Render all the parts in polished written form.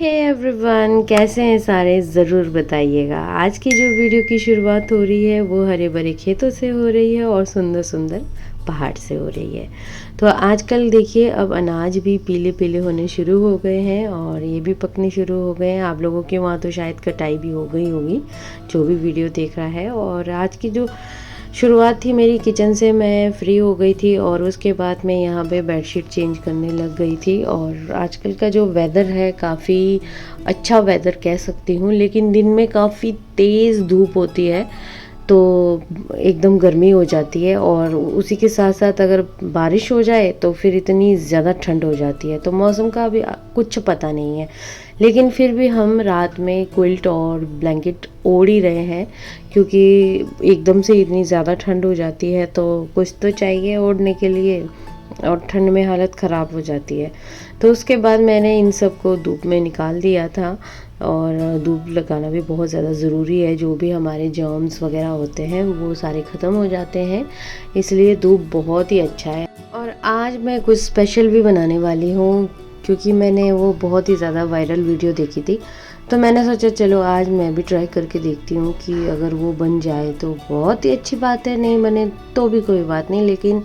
Hey everyone, कैसे हैं सारे? ज़रूर बताइएगा। आज की जो वीडियो की शुरुआत हो रही है वो हरे भरे खेतों से हो रही है और सुंदर सुंदर पहाड़ से हो रही है। तो आजकल देखिए, अब अनाज भी पीले पीले होने शुरू हो गए हैं और ये भी पकने शुरू हो गए हैं। आप लोगों के वहाँ तो शायद कटाई भी हो गई होगी, जो भी वीडियो देख रहा है। और आज की जो शुरुआत थी मेरी किचन से, मैं फ्री हो गई थी और उसके बाद मैं यहाँ पे बेडशीट चेंज करने लग गई थी। और आजकल का जो वेदर है काफ़ी अच्छा वेदर कह सकती हूँ, लेकिन दिन में काफ़ी तेज़ धूप होती है तो एकदम गर्मी हो जाती है, और उसी के साथ साथ अगर बारिश हो जाए तो फिर इतनी ज़्यादा ठंड हो जाती है। तो मौसम का अभी कुछ पता नहीं है, लेकिन फिर भी हम रात में क्विल्ट और ब्लैंकेट ओढ़ ही रहे हैं, क्योंकि एकदम से इतनी ज़्यादा ठंड हो जाती है तो कुछ तो चाहिए ओढ़ने के लिए, और ठंड में हालत ख़राब हो जाती है। तो उसके बाद मैंने इन सब को धूप में निकाल दिया था, और धूप लगाना भी बहुत ज़्यादा ज़रूरी है। जो भी हमारे जर्म्स वगैरह होते हैं वो सारे ख़त्म हो जाते हैं, इसलिए धूप बहुत ही अच्छा है। और आज मैं कुछ स्पेशल भी बनाने वाली हूँ, क्योंकि मैंने वो बहुत ही ज़्यादा वायरल वीडियो देखी थी, तो मैंने सोचा चलो आज मैं भी ट्राई करके देखती हूँ कि अगर वो बन जाए तो बहुत ही अच्छी बात है, नहीं बने तो भी कोई बात नहीं, लेकिन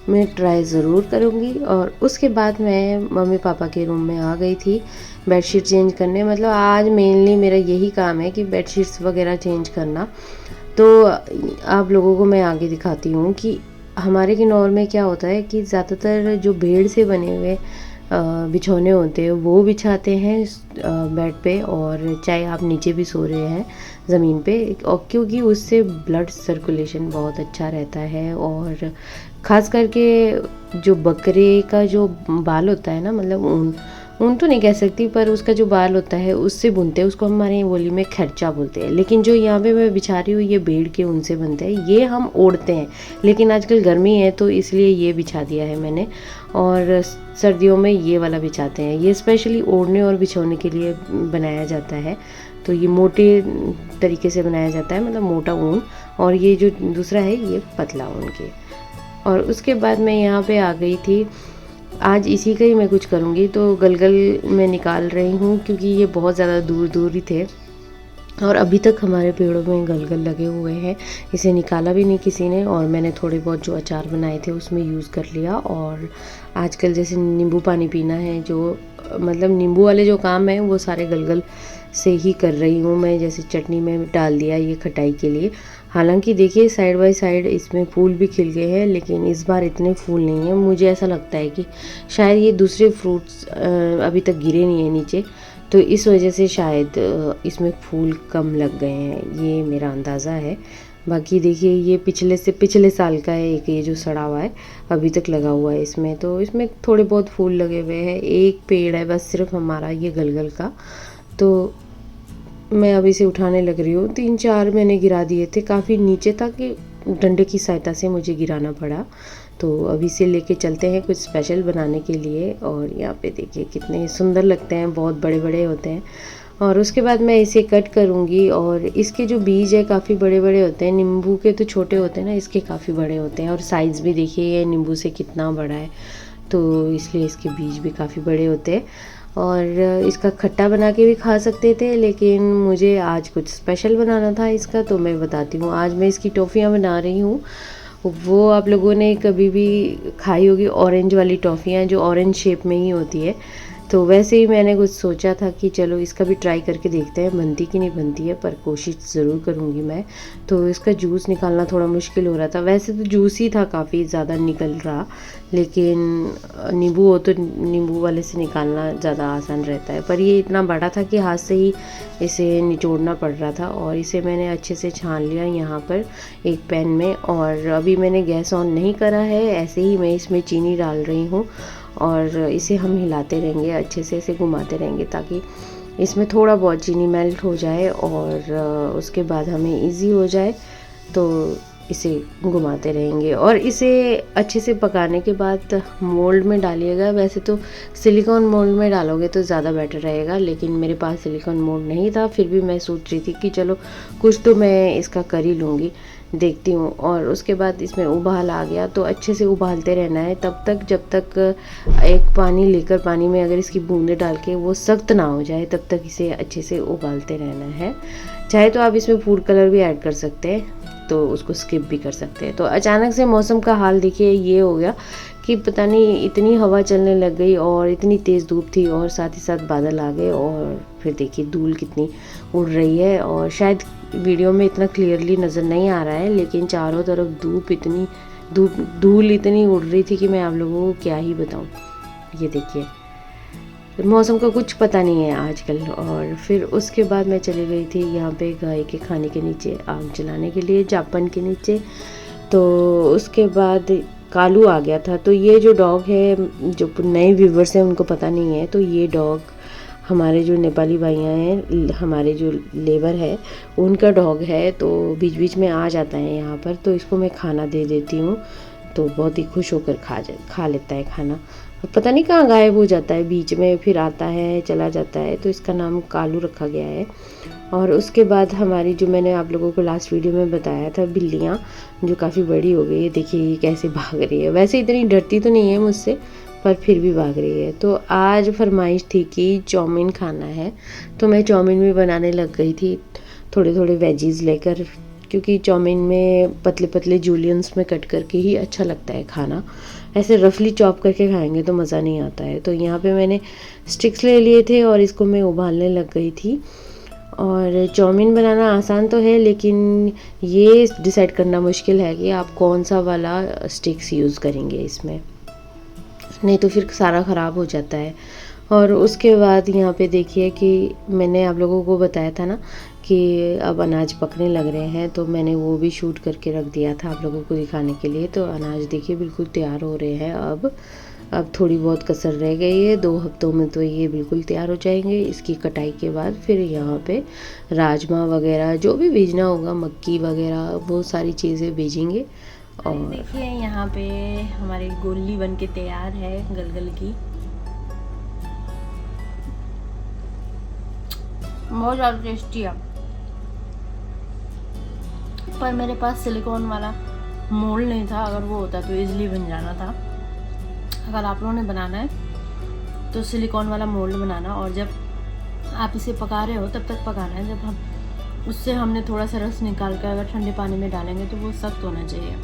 मैं ट्राई ज़रूर करूँगी। और उसके बाद मैं मम्मी पापा के रूम में आ गई थी बेडशीट चेंज करने। मतलब आज मेनली मेरा यही काम है कि बेडशीट्स वगैरह चेंज करना। तो आप लोगों को मैं आगे दिखाती हूँ कि हमारे किन्नौर में क्या होता है कि ज़्यादातर जो भेड़ से बने हुए बिछौने होते हैं वो बिछाते हैं बेड पे, और चाहे आप नीचे भी सो रहे हैं ज़मीन पे, और क्योंकि उससे ब्लड सर्कुलेशन बहुत अच्छा रहता है। और ख़ास करके जो बकरे का जो बाल होता है ना, मतलब ऊन ऊन तो नहीं कह सकती, पर उसका जो बाल होता है उससे बुनते हैं, उसको हमारे बोली में खर्चा बोलते हैं। लेकिन जो यहाँ पे मैं बिछा रही हूँ ये भेड़ के ऊन से बनते हैं, ये हम ओढ़ते हैं, लेकिन आजकल गर्मी है तो इसलिए ये बिछा दिया है मैंने। और सर्दियों में ये वाला बिछाते हैं, ये स्पेशली ओढ़ने और बिछोने के लिए बनाया जाता है। तो ये मोटे तरीके से बनाया जाता है, मतलब मोटा ऊन, और ये जो दूसरा है ये पतला ऊन के। और उसके बाद मैं यहाँ पे आ गई थी, आज इसी का ही मैं कुछ करूँगी। तो गलगल मैं निकाल रही हूँ, क्योंकि ये बहुत ज़्यादा दूर दूर ही थे और अभी तक हमारे पेड़ों में गलगल लगे हुए हैं। इसे निकाला भी नहीं किसी ने, और मैंने थोड़े बहुत जो अचार बनाए थे उसमें यूज़ कर लिया। और आजकल जैसे नींबू पानी पीना है, जो मतलब नींबू वाले जो काम है वो सारे गलगल से ही कर रही हूँ मैं। जैसे चटनी में डाल दिया ये खटाई के लिए। हालांकि देखिए साइड बाय साइड इसमें फूल भी खिल गए हैं, लेकिन इस बार इतने फूल नहीं हैं। मुझे ऐसा लगता है कि शायद ये दूसरे फ्रूट्स अभी तक गिरे नहीं हैं नीचे, तो इस वजह से शायद इसमें फूल कम लग गए हैं, ये मेरा अंदाज़ा है। बाकी देखिए ये पिछले साल का है, एक ये जो सड़ा हुआ है अभी तक लगा हुआ है इसमें, तो इसमें थोड़े बहुत फूल लगे हुए हैं। एक पेड़ है बस सिर्फ हमारा ये गलगल का। तो मैं अभी इसे उठाने लग रही हूँ। 3-4 मैंने गिरा दिए थे, काफ़ी नीचे था कि डंडे की सहायता से मुझे गिराना पड़ा। तो अभी इसे लेके चलते हैं कुछ स्पेशल बनाने के लिए। और यहाँ पे देखिए कितने सुंदर लगते हैं, बहुत बड़े बड़े होते हैं। और उसके बाद मैं इसे कट करूँगी, और इसके जो बीज है काफ़ी बड़े बड़े होते हैं। नींबू के तो छोटे होते हैं ना, इसके काफ़ी बड़े होते हैं, और साइज़ भी देखिए ये नींबू से कितना बड़ा है, तो इसलिए इसके बीज भी काफ़ी बड़े होते हैं। और इसका खट्टा बना के भी खा सकते थे, लेकिन मुझे आज कुछ स्पेशल बनाना था इसका, तो मैं बताती हूँ। आज मैं इसकी टॉफ़ियाँ बना रही हूँ। वो आप लोगों ने कभी भी खाई होगी, ऑरेंज वाली टॉफ़ियाँ जो ऑरेंज शेप में ही होती है। तो वैसे ही मैंने कुछ सोचा था कि चलो इसका भी ट्राई करके देखते हैं बनती कि नहीं बनती है, पर कोशिश ज़रूर करूँगी मैं। तो इसका जूस निकालना थोड़ा मुश्किल हो रहा था, वैसे तो जूस ही था, काफ़ी ज़्यादा निकल रहा, लेकिन नींबू हो तो नींबू वाले से निकालना ज़्यादा आसान रहता है। पर ये इतना बड़ा था कि हाथ से ही इसे निचोड़ना पड़ रहा था। और इसे मैंने अच्छे से छान लिया यहाँ पर एक पैन में। और अभी मैंने गैस ऑन नहीं करा है, ऐसे ही मैं इसमें चीनी डाल रही हूँ, और इसे हम हिलाते रहेंगे, अच्छे से इसे घुमाते रहेंगे ताकि इसमें थोड़ा बहुत चीनी मेल्ट हो जाए और उसके बाद हमें इजी हो जाए। तो इसे घुमाते रहेंगे। और इसे अच्छे से पकाने के बाद मोल्ड में डालिएगा। वैसे तो सिलिकॉन मोल्ड में डालोगे तो ज़्यादा बेटर रहेगा, लेकिन मेरे पास सिलिकॉन मोल्ड नहीं था, फिर भी मैं सोच रही थी कि चलो कुछ तो मैं इसका कर ही लूँगी, देखती हूँ। और उसके बाद इसमें उबाल आ गया तो अच्छे से उबालते रहना है तब तक जब तक एक पानी लेकर पानी में अगर इसकी बूंदें डाल के वो सख्त ना हो जाए, तब तक इसे अच्छे से उबालते रहना है। चाहे तो आप इसमें फूड कलर भी ऐड कर सकते हैं, तो उसको स्किप भी कर सकते हैं। तो अचानक से मौसम का हाल देखिए ये हो गया कि पता नहीं इतनी हवा चलने लग गई और इतनी तेज़ धूप थी और साथ ही साथ बादल आ गए, और फिर देखिए धूल कितनी उड़ रही है। और शायद वीडियो में इतना क्लियरली नज़र नहीं आ रहा है, लेकिन चारों तरफ धूल इतनी उड़ रही थी कि मैं आप लोगों को क्या ही बताऊँ। ये देखिए मौसम का कुछ पता नहीं है आजकल। और फिर उसके बाद मैं चली गई थी यहाँ पे गाय के खाने के नीचे आग जलाने के लिए, जापन के नीचे। तो उसके बाद कालू आ गया था। तो ये जो डॉग है, जो नए व्यूवर्स हैं उनको पता नहीं है, तो ये डॉग हमारे जो नेपाली भाइयाँ हैं, हमारे जो लेबर है उनका डॉग है। तो बीच बीच में आ जाता है यहाँ पर, तो इसको मैं खाना दे देती हूँ, तो बहुत ही खुश होकर खा लेता है खाना। पता नहीं कहाँ गायब हो जाता है बीच में, फिर आता है चला जाता है। तो इसका नाम कालू रखा गया है। और उसके बाद हमारी जो मैंने आप लोगों को लास्ट वीडियो में बताया था बिल्लियाँ, जो काफ़ी बड़ी हो गई है, देखिए ये कैसे भाग रही है। वैसे इतनी डरती तो नहीं है मुझसे, पर फिर भी भाग रही है। तो आज फरमाइश थी कि चाउमीन खाना है, तो मैं चाउमीन भी बनाने लग गई थी, थोड़े थोड़े वेजीज लेकर, क्योंकि चाउमीन में पतले पतले जूलियंस में कट करके ही अच्छा लगता है खाना। ऐसे रफली चॉप करके खाएंगे तो मज़ा नहीं आता है। तो यहाँ पे मैंने स्टिक्स ले लिए थे और इसको मैं उबालने लग गई थी। और चाउमीन बनाना आसान तो है, लेकिन ये डिसाइड करना मुश्किल है कि आप कौन सा वाला स्टिक्स यूज़ करेंगे इसमें, नहीं तो फिर सारा ख़राब हो जाता है। और उसके बाद यहाँ पे देखिए कि मैंने आप लोगों को बताया था ना कि अब अनाज पकने लग रहे हैं, तो मैंने वो भी शूट करके रख दिया था आप लोगों को दिखाने के लिए। तो अनाज देखिए बिल्कुल तैयार हो रहे हैं। अब थोड़ी बहुत कसर रह गई है, 2 हफ्तों में तो ये बिल्कुल तैयार हो जाएंगे। इसकी कटाई के बाद फिर यहाँ पे राजमा वगैरह जो भी बीजना होगा, मक्की वगैरह, वो सारी चीज़ें बीजेंगे। और देखिए यहाँ पे हमारी गोली बन के तैयार है गलगल की। बहुत ज़्यादा टेस्टी है, पर मेरे पास सिलिकॉन वाला मोल्ड नहीं था। अगर वो होता तो इजीली बन जाना था। अगर आप लोगों ने बनाना है तो सिलिकॉन वाला मोल्ड बनाना, और जब आप इसे पका रहे हो तब तक पकाना है। जब हम उससे हमने थोड़ा सा रस निकाल कर अगर ठंडे पानी में डालेंगे तो वो सख्त होना चाहिए।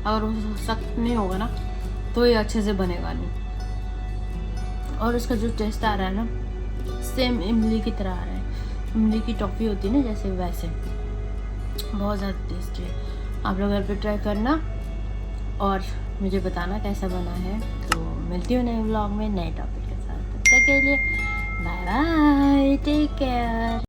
अगर वो सख्त नहीं होगा ना तो ये अच्छे से बनेगा नहीं। और उसका जो टेस्ट आ रहा है ना, सेम इमली की तरह आ रहा है। इमली की टॉफ़ी होती है ना जैसे, वैसे बहुत ज़्यादा टेस्टी है। आप लोग घर पे ट्राई करना और मुझे बताना कैसा बना है। तो मिलती हूँ नए व्लॉग में नए टॉपिक के साथ। तब तक के लिए बाय बाय, टेक केयर।